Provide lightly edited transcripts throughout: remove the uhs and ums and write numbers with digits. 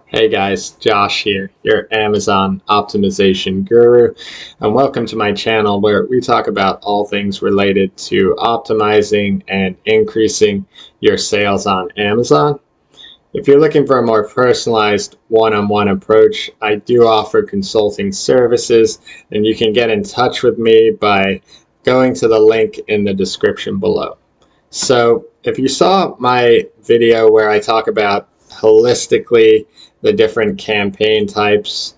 Hey guys, Josh here, your Amazon optimization guru, and welcome to my channel where we talk about all things related to optimizing and increasing your sales on Amazon. If you're looking for a more personalized one-on-one approach, I do offer consulting services, and you can get in touch with me by going to the link in the description below. So if you saw my video where I talk about holistically the different campaign types,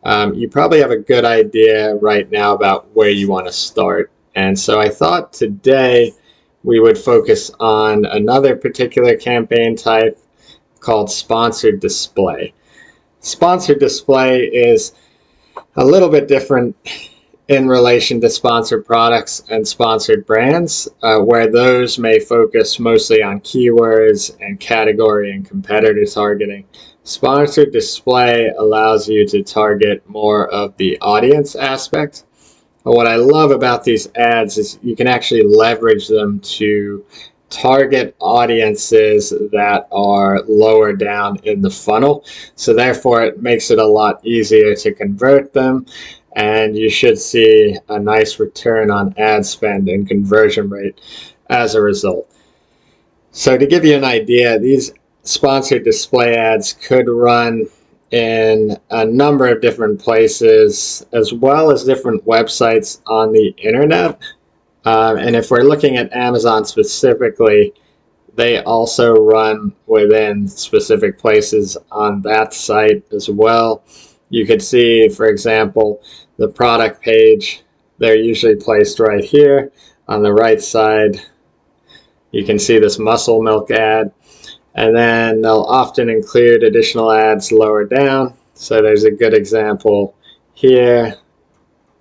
you probably have a good idea right now about where you want to start. And so I thought today we would focus on another particular campaign type called sponsored display. Sponsored display is a little bit different in relation to sponsored products and sponsored brands, where those may focus mostly on keywords and category and competitor targeting. Sponsored display allows you to target more of the audience aspect. And what I love about these ads is you can actually leverage them to target audiences that are lower down in the funnel. So therefore it makes it a lot easier to convert them, and you should see a nice return on ad spend and conversion rate as a result. So to give you an idea, these sponsored display ads could run in a number of different places as well as different websites on the internet. And if we're looking at Amazon specifically, they also run within specific places on that site as well. You could see, for example, the product page. They're usually placed right here on the right side. You can see this muscle milk ad, and then they'll often include additional ads lower down. So there's a good example here,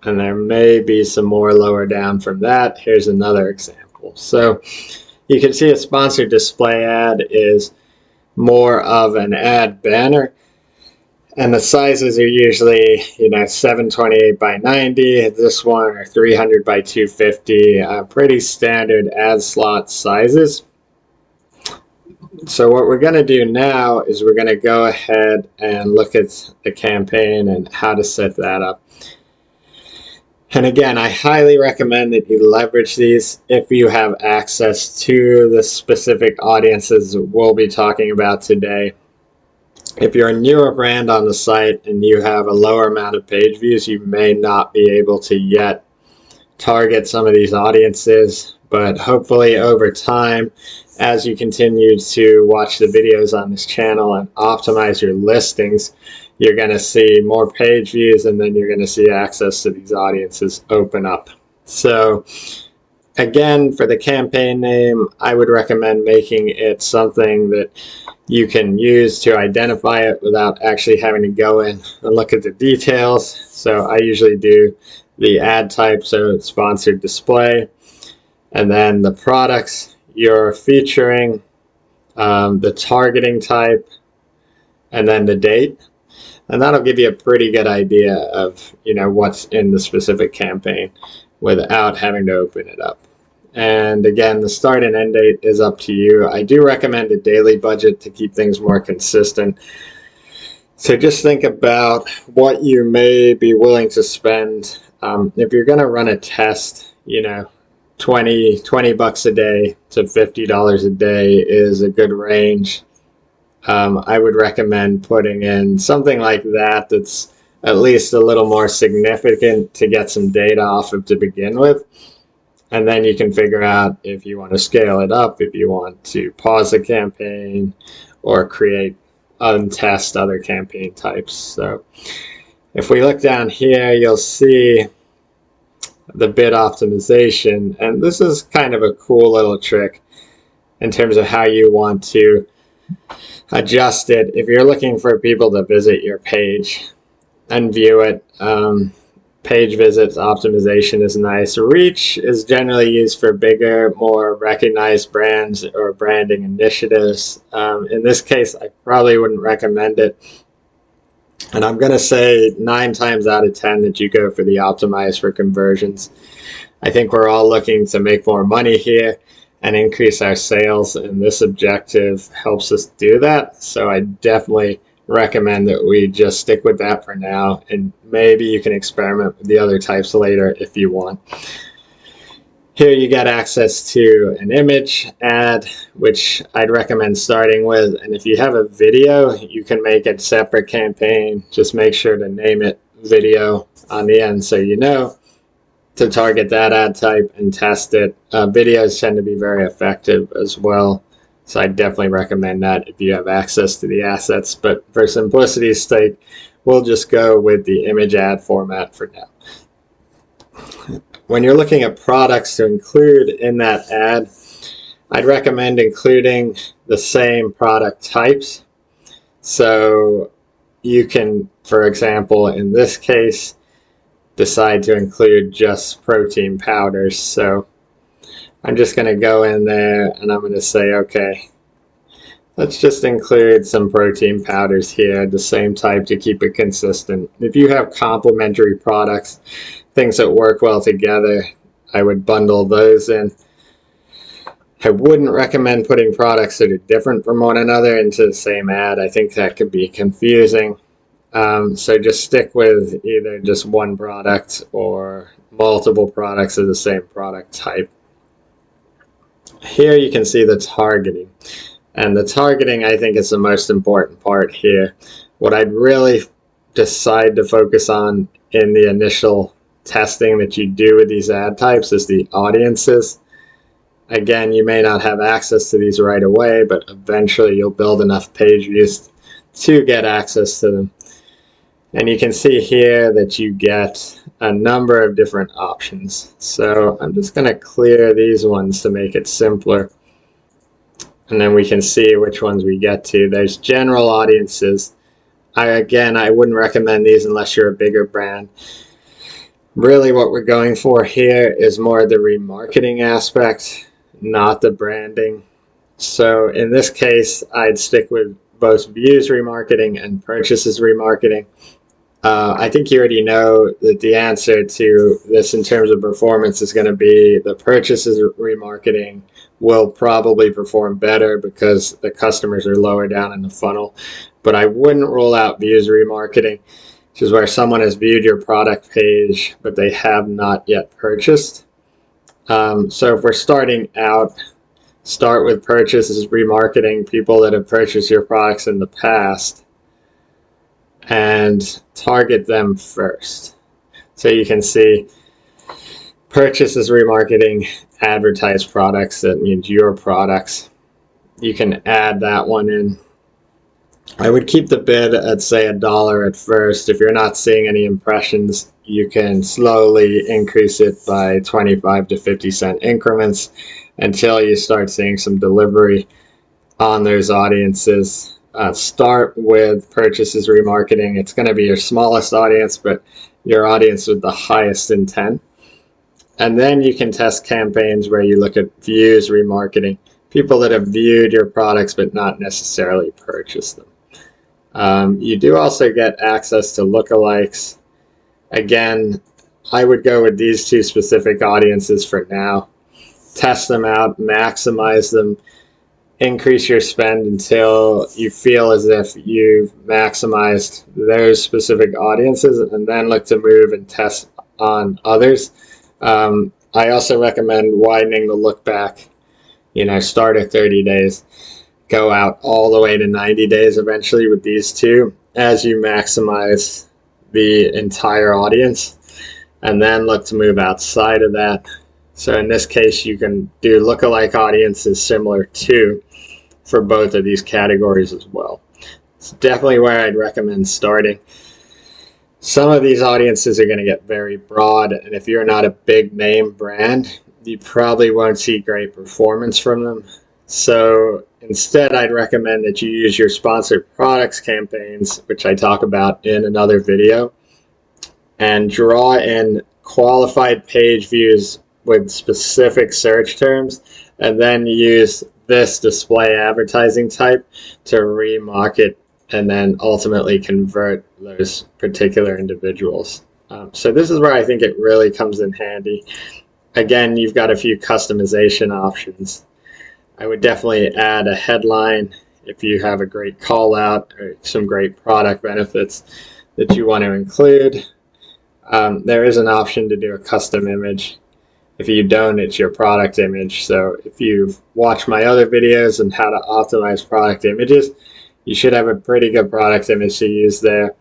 and there may be some more lower down from that. Here's another example. So you can see a sponsored display ad is more of an ad banner, and the sizes are usually 728 by 90. This one are 300 by 250. Pretty standard ad slot sizes. So what we're going to do now is we're going to go ahead and look at the campaign and how to set that up. And again, I highly recommend that you leverage these if you have access to the specific audiences we'll be talking about today. If you're a newer brand on the site and you have a lower amount of page views, you may not be able to yet target some of these audiences, but hopefully over time, as you continue to watch the videos on this channel and optimize your listings, you're going to see more page views, and then you're going to see access to these audiences open up. So again, for the campaign name, I would recommend making it something that you can use to identify it without actually having to go in and look at the details. So I usually do the ad type, so sponsored display, and then the products you're featuring, the targeting type, and then the date. And that'll give you a pretty good idea of what's in the specific campaign without having to open it up. And again, the start and end date is up to you. I do recommend a daily budget to keep things more consistent. So just think about what you may be willing to spend. If you're going to run a test, 20 bucks a day to $50 a day is a good range. I would recommend putting in something like that that's at least a little more significant to get some data off of to begin with. And then you can figure out if you want to scale it up, if you want to pause the campaign or create and test other campaign types. So if we look down here, you'll see the bid optimization. And this is kind of a cool little trick in terms of how you want to adjust it. If you're looking for people to visit your page and view it, page visits optimization is nice. Reach is generally used for bigger, more recognized brands or branding initiatives. In this case, I probably wouldn't recommend it. And I'm going to say 9 times out of 10 that you go for the optimize for conversions. I think we're all looking to make more money here. and increase our sales, and this objective helps us do that. So I definitely recommend that we just stick with that for now, and maybe you can experiment with the other types later if you want. Here you get access to an image ad, which I'd recommend starting with. And if you have a video, you can make a separate campaign. Just make sure to name it video on the end so you know to target that ad type and test it. Videos tend to be very effective as well. So I definitely recommend that if you have access to the assets. But for simplicity's sake, we'll just go with the image ad format for now. When you're looking at products to include in that ad, I'd recommend including the same product types. So you can, for example, in this case, decide to include just protein powders. So I'm just going to go in there and I'm going to say, okay, let's just include some protein powders here, the same type to keep it consistent. If you have complementary products, things that work well together, I would bundle those in. I wouldn't recommend putting products that are different from one another into the same ad. I think that could be confusing. So just stick with either just one product or multiple products of the same product type. Here you can see the targeting. And the targeting, I think, is the most important part here. What I'd really decide to focus on in the initial testing that you do with these ad types is the audiences. Again, you may not have access to these right away, but eventually you'll build enough page views to get access to them. And you can see here that you get a number of different options. So I'm just going to clear these ones to make it simpler. And then we can see which ones we get to. There's general audiences. I wouldn't recommend these unless you're a bigger brand. Really what we're going for here is more the remarketing aspect, not the branding. So in this case, I'd stick with both views remarketing and purchases remarketing. I think you already know that the answer to this in terms of performance is going to be the purchases remarketing will probably perform better because the customers are lower down in the funnel. But I wouldn't rule out views remarketing, which is where someone has viewed your product page, but they have not yet purchased. So if we're starting out, start with purchases remarketing, people that have purchased your products in the past, and target them first. So you can see purchases remarketing, advertise products, that means your products. You can add that one in. I would keep the bid at say $1 at first. If you're not seeing any impressions, you can slowly increase it by 25 to 50 cent increments until you start seeing some delivery on those audiences. Start with purchases remarketing. It's going to be your smallest audience, but your audience with the highest intent. And then you can test campaigns where you look at views remarketing, people that have viewed your products but not necessarily purchased them. You do also get access to lookalikes. Again, I would go with these two specific audiences for now. Test them out, maximize them, increase your spend until you feel as if you've maximized those specific audiences, and then look to move and test on others. I also recommend widening the look back. Start at 30 days, go out all the way to 90 days eventually with these two as you maximize the entire audience, and then look to move outside of that. So in this case, you can do lookalike audiences similar to for both of these categories as well. It's definitely where I'd recommend starting. Some of these audiences are going to get very broad, and if you're not a big name brand, you probably won't see great performance from them. So instead, I'd recommend that you use your sponsored products campaigns, which I talk about in another video, and draw in qualified page views with specific search terms, and then use this display advertising type to remarket and then ultimately convert those particular individuals. So this is where I think it really comes in handy. again, you've got a few customization options. I would definitely add a headline if you have a great call out or some great product benefits that you want to include. There is an option to do a custom image. If you don't, it's your product image. So if you've watched my other videos on how to optimize product images, you should have a pretty good product image to use there.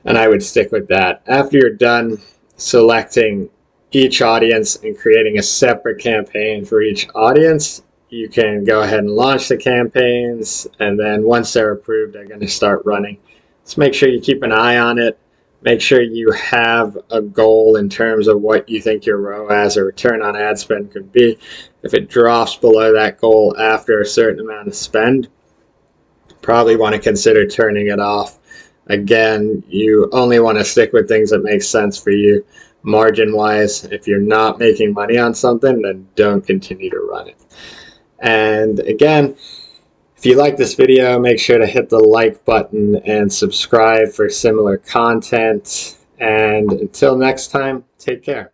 And I would stick with that. After you're done selecting each audience and creating a separate campaign for each audience, you can go ahead and launch the campaigns, and then once they're approved, they're going to start running. So make sure you keep an eye on it. Make sure you have a goal in terms of what you think your ROAS or return on ad spend could be. If it drops below that goal after a certain amount of spend, probably want to consider turning it off. Again, you only want to stick with things that make sense for you margin wise. If you're not making money on something, then don't continue to run it. And again, if you like this video, make sure to hit the like button and subscribe for similar content. And until next time, take care.